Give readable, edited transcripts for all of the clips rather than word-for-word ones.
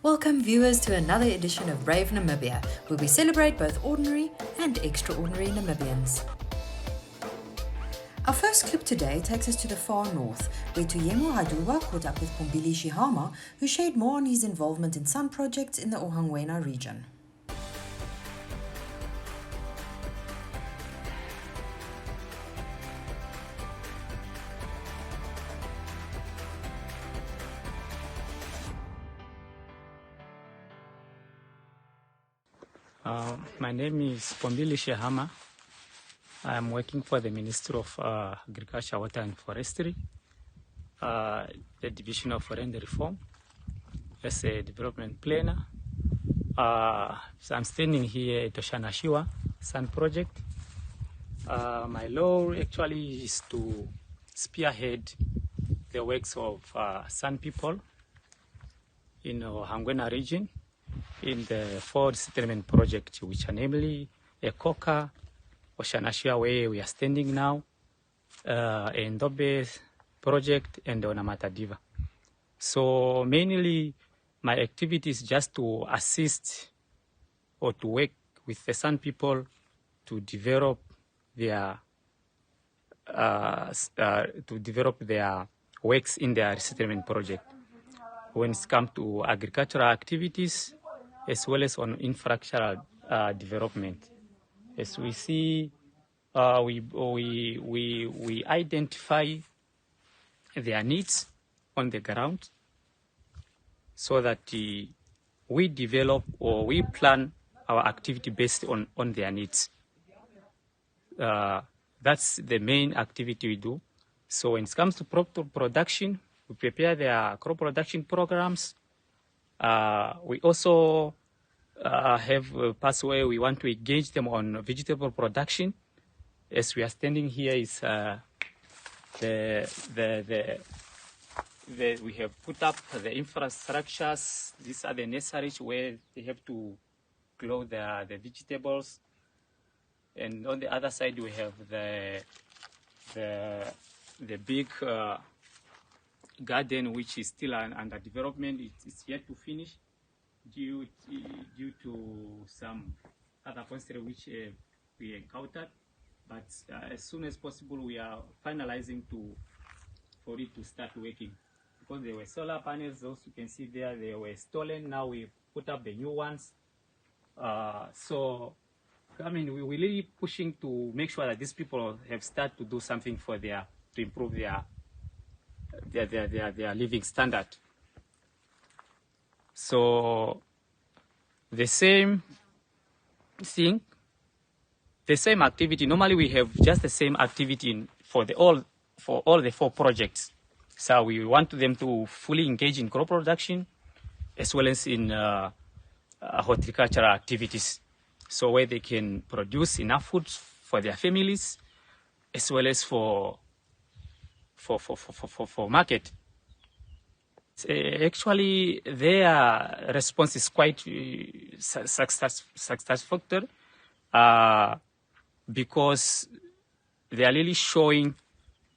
Welcome viewers to another edition of Brave Namibia, where we celebrate both ordinary and extraordinary Namibians. Our first clip today takes us to the far north, where Tuyemo Haduba caught up with Pombili Sheehama, who shared more on his involvement in sun projects in the Ohangwena region. My name is Pombili Sheehama. I am working for the Ministry of Agriculture, Water and Forestry, the Division of Land Reform, as a development planner. So I'm standing here at Oshanashiwa Sun Project. My role actually is to spearhead the works of Sun people in Ohangwena region, in the 4 settlement project, which are namely Ekoka, Oshanashiwa, where we are standing now, Ndobe project, and Onamata Diva. So mainly my activity is just to assist or to work with the Sun people to develop their works in their resettlement project. When it comes to agricultural activities, as well as on infrastructural development. As we see, we identify their needs on the ground so that we develop or we plan our activity based on their needs. That's the main activity we do. So when it comes to crop production, we prepare their crop production programs. We also have a pass where we want to engage them on vegetable production. As we are standing here is we have put up the infrastructures. These are the nurseries where they have to grow the vegetables. And on the other side we have the big garden, which is still under development. It's yet to finish due to some other constraints which we encountered. But as soon as possible, we are finalizing for it to start working. Because there were solar panels, those you can see there, they were stolen. Now we put up the new ones. So, I mean, we're really pushing to make sure that these people have started to do something to improve their living standard. So the same thing, the same activity. Normally we have just the same activity for all the 4 projects. So we want them to fully engage in crop production as well as in horticultural activities. So where they can produce enough food for their families as well as for market. Actually, their response is quite satisfactory because they are really showing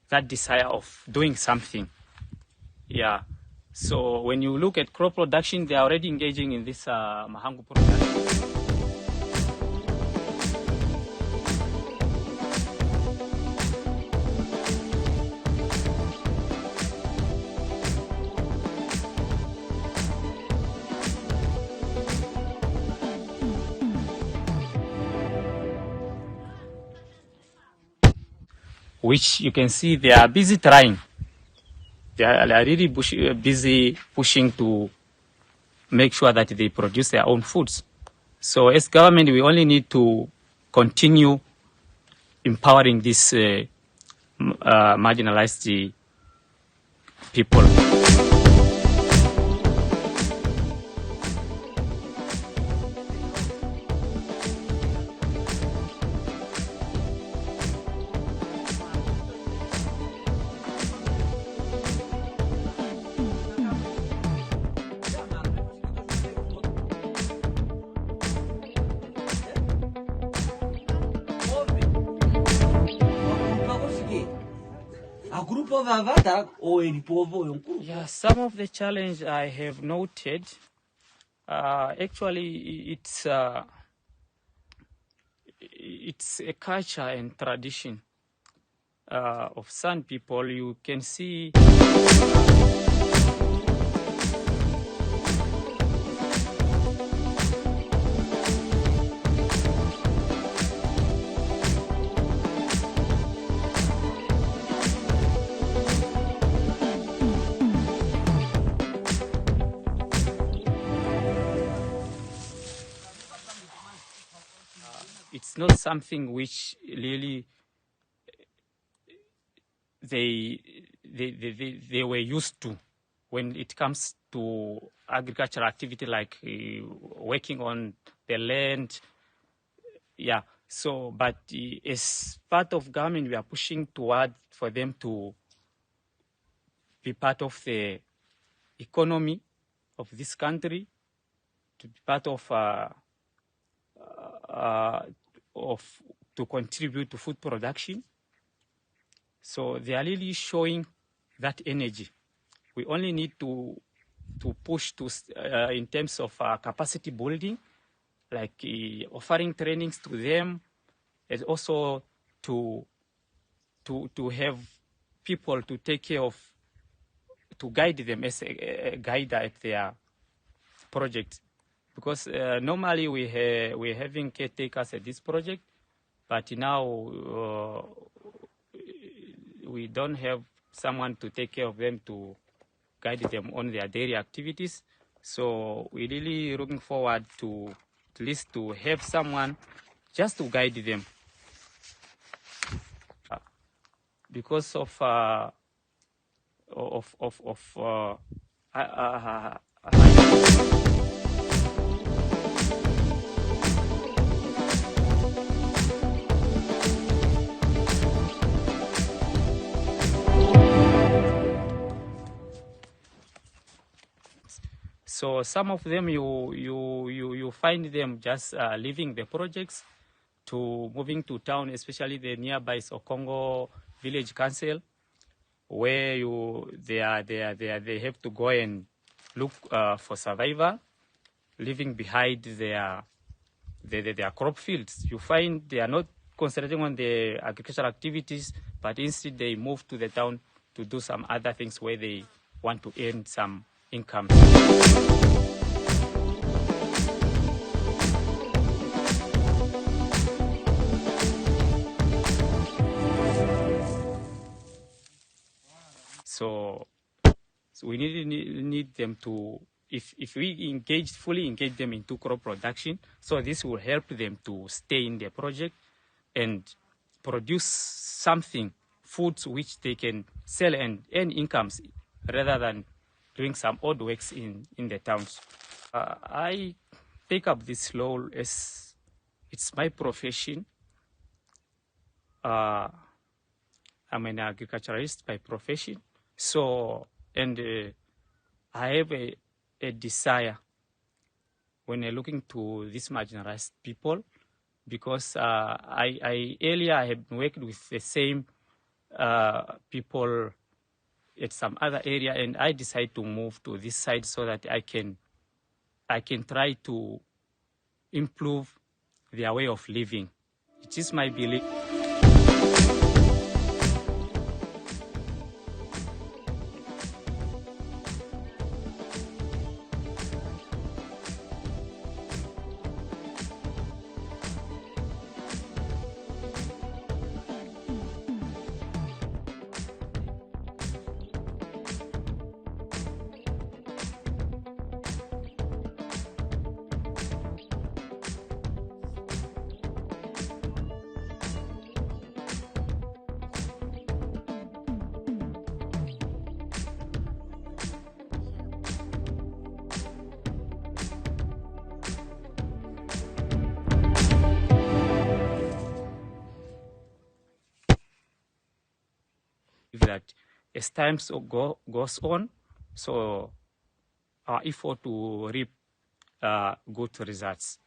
that desire of doing something. Yeah. So when you look at crop production, they are already engaging in this mahangu production. Which you can see they are busy trying. They are really busy pushing to make sure that they produce their own foods. So as government, we only need to continue empowering these marginalized people. Yeah, some of the challenge I have noted Actually, it's a culture and tradition of San people. You can see it's not something which really they were used to when it comes to agricultural activity, like working on the land. Yeah. So, but as part of government, we are pushing toward for them to be part of the economy of this country, to be part of to contribute to food production. So they are really showing that energy. We only need to push to in terms of capacity building, like offering trainings to them, and also to have people to take care of, to guide them as a guide at their project. Because normally we're having caretakers at this project, but now we don't have someone to take care of them, to guide them on their daily activities. So we're really looking forward to at least to have someone just to guide them. Because of so some of them you find them just leaving the projects to moving to town, especially the nearby Sokongo village council, where they have to go and look for survival, leaving behind their crop fields. You find they are not concentrating on the agricultural activities, but instead they move to the town to do some other things where they want to earn some income. So we need them to, if we fully engage them into crop production, so this will help them to stay in their project and produce something, foods which they can sell and earn incomes, rather than doing some odd works in the towns. I take up this role as it's my profession. I'm an agriculturalist by profession. So, and I have a desire when I'm looking to these marginalized people, because I earlier I have worked with the same people at some other area, and I decided to move to this side so that I can try to improve their way of living. It is my belief. That as time goes on, so our effort to reap good results.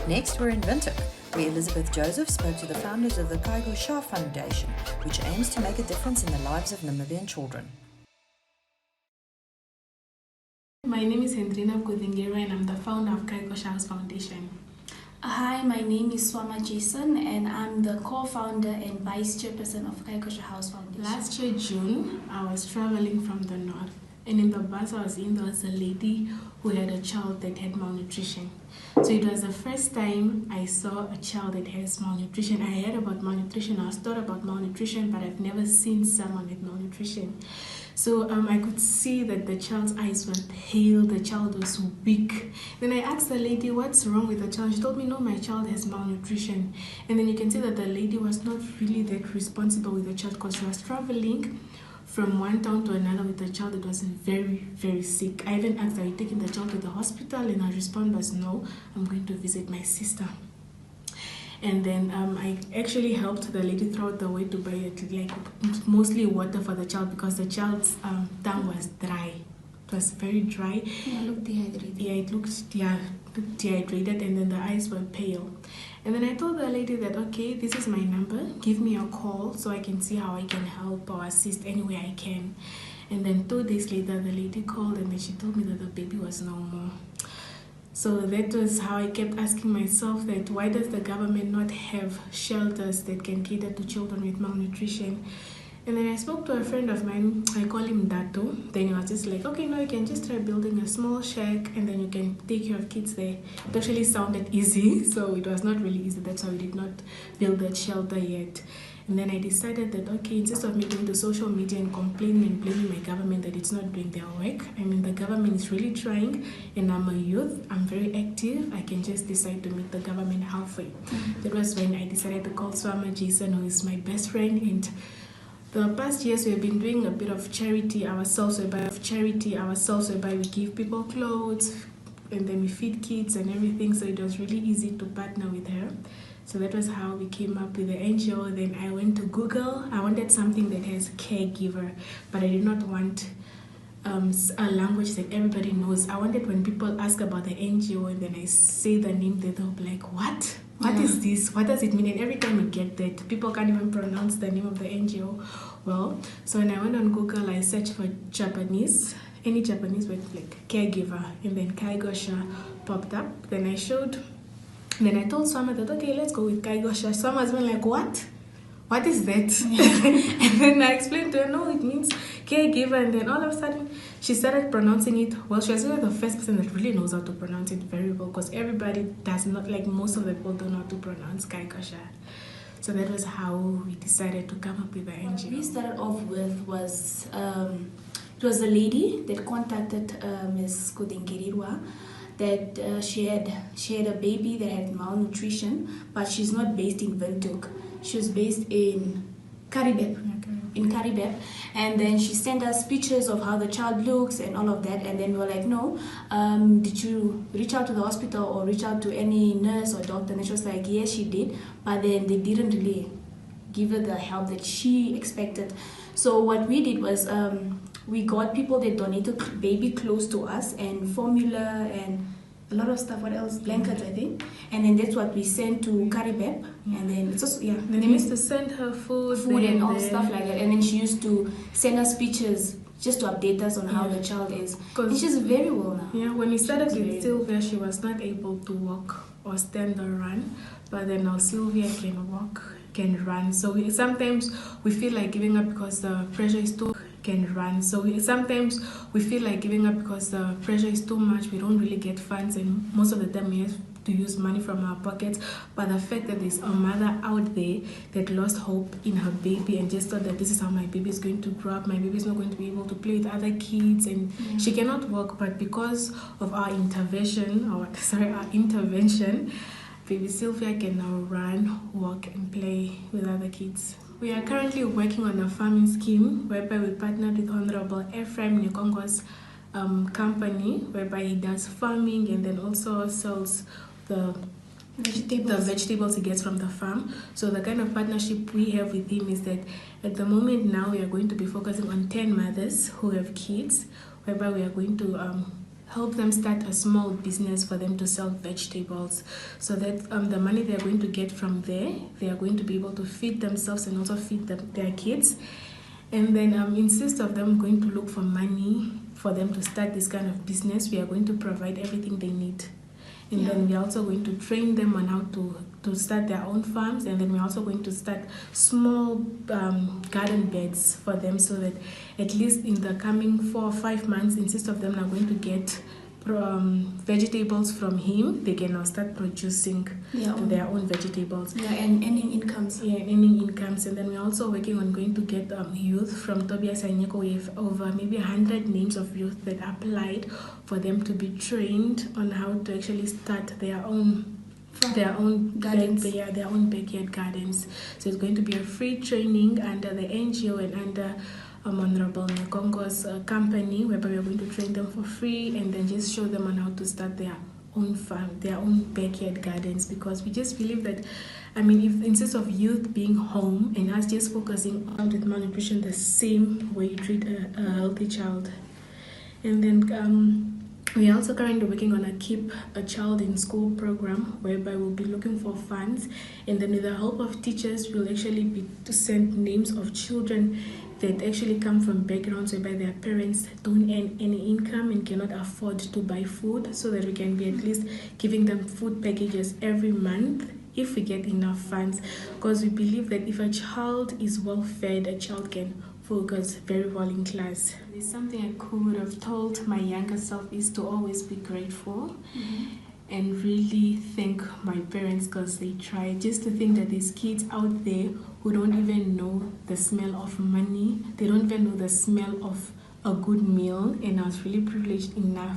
Next, we're in Windhoek, where Elizabeth Joseph spoke to the founders of the Kaigo-Sha Foundation, which aims to make a difference in the lives of Namibian children. My name is Hendrina Kudingera and I'm the founder of Kaigo-Sha Foundation. Hi, my name is Swama Jason and I'm the co-founder and vice chairperson of Kaigo-Sha Foundation. Last year, June, I was traveling from the north, and in the bus I was in, there was a lady who had a child that had malnutrition. So it was the first time I saw a child that has malnutrition. I heard about malnutrition, I was taught about malnutrition, but I've never seen someone with malnutrition. So I could see that the child's eyes were pale, the child was weak. Then I asked the lady, what's wrong with the child? She told me, no, my child has malnutrition. And then you can see that the lady was not really that responsible with the child because she was traveling from one town to another with the child that was very, very sick. I even asked, are you taking the child to the hospital? And her response was, no, I'm going to visit my sister. And then I actually helped the lady throughout the way to buy it, like mostly water for the child because the child's tongue was dry. It was very dry. Yeah, it looked dehydrated. Yeah, it looked dehydrated, and then the eyes were pale. And then I told the lady that, okay, this is my number. Give me a call so I can see how I can help or assist any way I can. And then 2 days later, the lady called and then she told me that the baby was no more. So that was how I kept asking myself that why does the government not have shelters that can cater to children with malnutrition? And then I spoke to a friend of mine, I call him Dato. Then he was just like, okay, no, you can just try building a small shack and then you can take care of kids there. It actually sounded easy, so it was not really easy. That's why we did not build that shelter yet. And then I decided that, okay, instead of me going to social media and complaining and blaming my government that it's not doing their work, I mean, the government is really trying, and I'm a youth, I'm very active, I can just decide to meet the government halfway. That was when I decided to call Swama Jason, who is my best friend, and the past years we've been doing a bit of charity ourselves, whereby we give people clothes, and then we feed kids and everything, so it was really easy to partner with her. So that was how we came up with the NGO. Then I went to Google. I wanted something that has caregiver, but I did not want a language that everybody knows. I wanted when people ask about the NGO and then I say the name, they'll be like, what? What is this? What does it mean? And every time I get that, people can't even pronounce the name of the NGO well. So when I went on Google, I searched for Japanese, any Japanese word like caregiver, and then Kaigo-Sha popped up. Then I showed. Then I told Swama that, okay, let's go with Kaigo-Sha. Swama's been like, what? What is that? And then I explained to her, no, it means caregiver. And then all of a sudden, she started pronouncing it. Well, she was really the first person that really knows how to pronounce it very well because everybody does not, like most of the people don't know how to pronounce Kaigo-Sha. So that was how we decided to come up with the NGO. What we started off with was, it was a lady that contacted Ms. Kudingirirwa, that she had a baby that had malnutrition, but she's not based in Windhoek. She was based in Karibeb. And then she sent us pictures of how the child looks and all of that, and then we were like, no, did you reach out to the hospital or reach out to any nurse or doctor? And she was like, yes, she did, but then they didn't really give her the help that she expected. So what we did was we got people that donated baby clothes to us and formula and a lot of stuff. What else? Blankets, I think. And then that's what we sent to Karibeb. And then it's also, yeah. Then we used to send her food and all stuff like that. And then she used to send us pictures just to update us on how the child is. And she's very well now. Yeah, when we started with Sylvia, she was not able to walk or stand or run. But then now Sylvia can walk, can run. So sometimes we feel like giving up because the pressure is too sometimes we feel like giving up because the pressure is too much. We don't really get funds, and most of the time we have to use money from our pockets. But the fact that there's a mother out there that lost hope in her baby and just thought that this is how my baby is going to grow up, my baby is not going to be able to play with other kids, and she cannot walk, but because of our intervention, baby Sylvia can now run, walk, and play with other kids. We are currently working on a farming scheme whereby we partnered with Honorable Ephraim Nikongo's company, whereby he does farming and then also sells the vegetables he gets from the farm. So the kind of partnership we have with him is that at the moment now we are going to be focusing on 10 mothers who have kids, whereby we are going to help them start a small business for them to sell vegetables, so that the money they're going to get from there, they are going to be able to feed themselves and also feed their kids. And then instead of them going to look for money for them to start this kind of business, we are going to provide everything they need. And then we're also going to train them on how to start their own farms. And then we're also going to start small garden beds for them, so that at least in the coming 4 or 5 months, instead of them are going to get vegetables from him, they can now start producing their own vegetables. And earning incomes. Earning incomes. And then we're also working on going to get youth from Tobias and Nyeko. We have over maybe 100 names of youth that applied for them to be trained on how to actually start their own gardens, their own backyard gardens. So it's going to be a free training under the NGO and under Honorable Nkongo's company, whereby we're going to train them for free and then just show them on how to start their own farm, their own backyard gardens. Because we just believe that, if instead of youth being home and us just focusing on with malnutrition the same way you treat a healthy child. And then we are also currently working on a Keep a Child in School program, whereby we'll be looking for funds, and then with the help of teachers, we'll actually be to send names of children that actually come from backgrounds whereby their parents don't earn any income and cannot afford to buy food, so that we can be at least giving them food packages every month if we get enough funds. Because we believe that if a child is well fed, a child can focus very well in class. There's something I could have told my younger self is to always be grateful and really thank my parents, because they try. Just to think that there's kids out there who don't even know the smell of money, they don't even know the smell of a good meal, and I was really privileged enough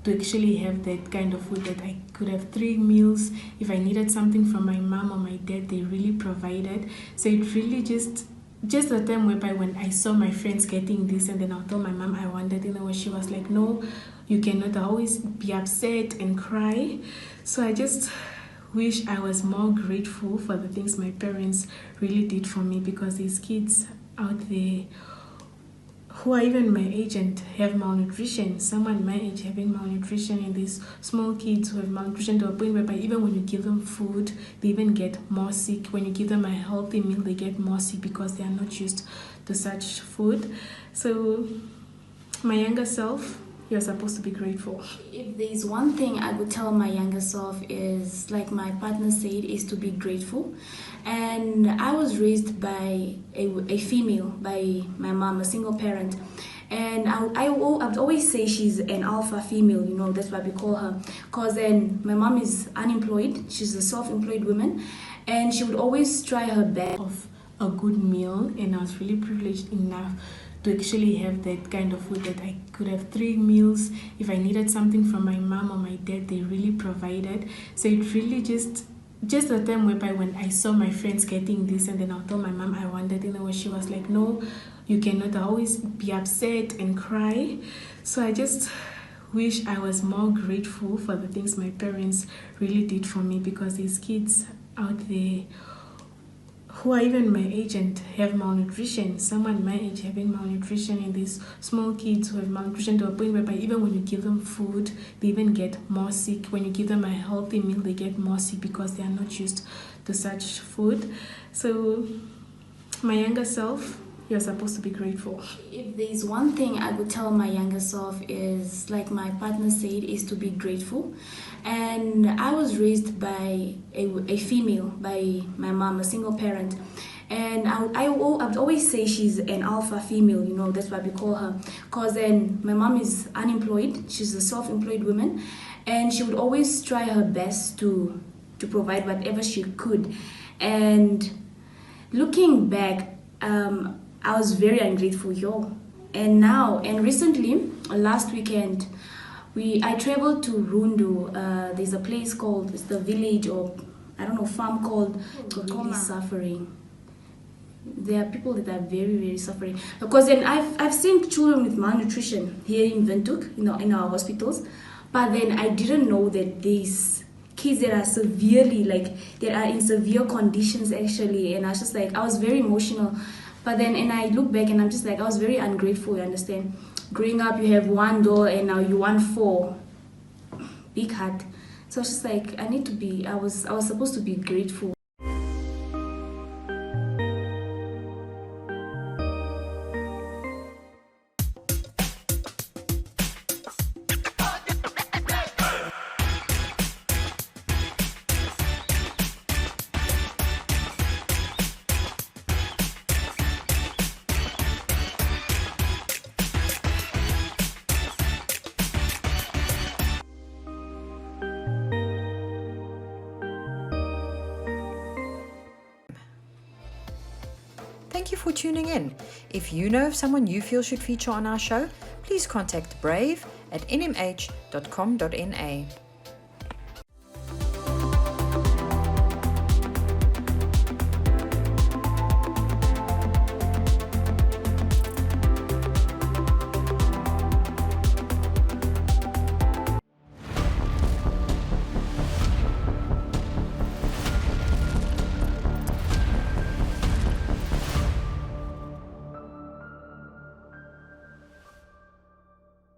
to actually have that kind of food, that I could have 3 meals. If I needed something from my mom or my dad, they really provided. So it really just the time whereby when I saw my friends getting this, and then I told my mom I wanted, and then she was like, no, you cannot. Always be upset and cry. So I just wish I was more grateful for the things my parents really did for me, because these kids out there who are even my age and have malnutrition, someone my age having malnutrition, and these small kids who have malnutrition to a point whereby even when you give them food, they even get more sick. When you give them a healthy meal, they get more sick because they are not used to such food. So my younger self, you're supposed to be grateful. If there's one thing I would tell my younger self is, like my partner said, is to be grateful. And I was raised by a female, by my mom, a single parent. And I would always say she's an alpha female, that's what we call her. Because then my mom is unemployed, she's a self-employed woman, and she would always try her best of a good meal, and I was really privileged enough to actually have that kind of food, that I could have 3 meals. If I needed something from my mom or my dad, they really provided. So it really just the time whereby when I saw my friends getting this, and then I told my mom I wanted, and then she was like, no, you cannot. Always be upset and cry. So I just wish I was more grateful for the things my parents really did for me, because these kids out there who are even my age and have malnutrition, someone my age having malnutrition, and these small kids who have malnutrition to a point whereby even when you give them food, they even get more sick. When you give them a healthy meal, they get more sick because they are not used to such food. So my younger self, you're supposed to be grateful. If there's one thing I would tell my younger self is, like my partner said, is to be grateful. And I was raised by a female, by my mom, a single parent. And I would always say she's an alpha female, that's what we call her. Because then my mom is unemployed, she's a self-employed woman, and she would always try her best to provide whatever she could. And looking back, I was very ungrateful, And recently, last weekend, I traveled to Rundu. There's a place called, it's the village or farm called Pombili Suffering. There are people that are very, very suffering. Because then I've seen children with malnutrition here in Windhoek, in our hospitals. But then I didn't know that these kids that are severely, that are in severe conditions actually. And I was just I was very emotional. But then, and I look back and I'm just I was very ungrateful, you understand? Growing up, you have 1 door and now you want 4. big heart. So I was just like, I was supposed to be grateful. Thank you for tuning in. If you know of someone you feel should feature on our show, please contact brave@nmh.com.na.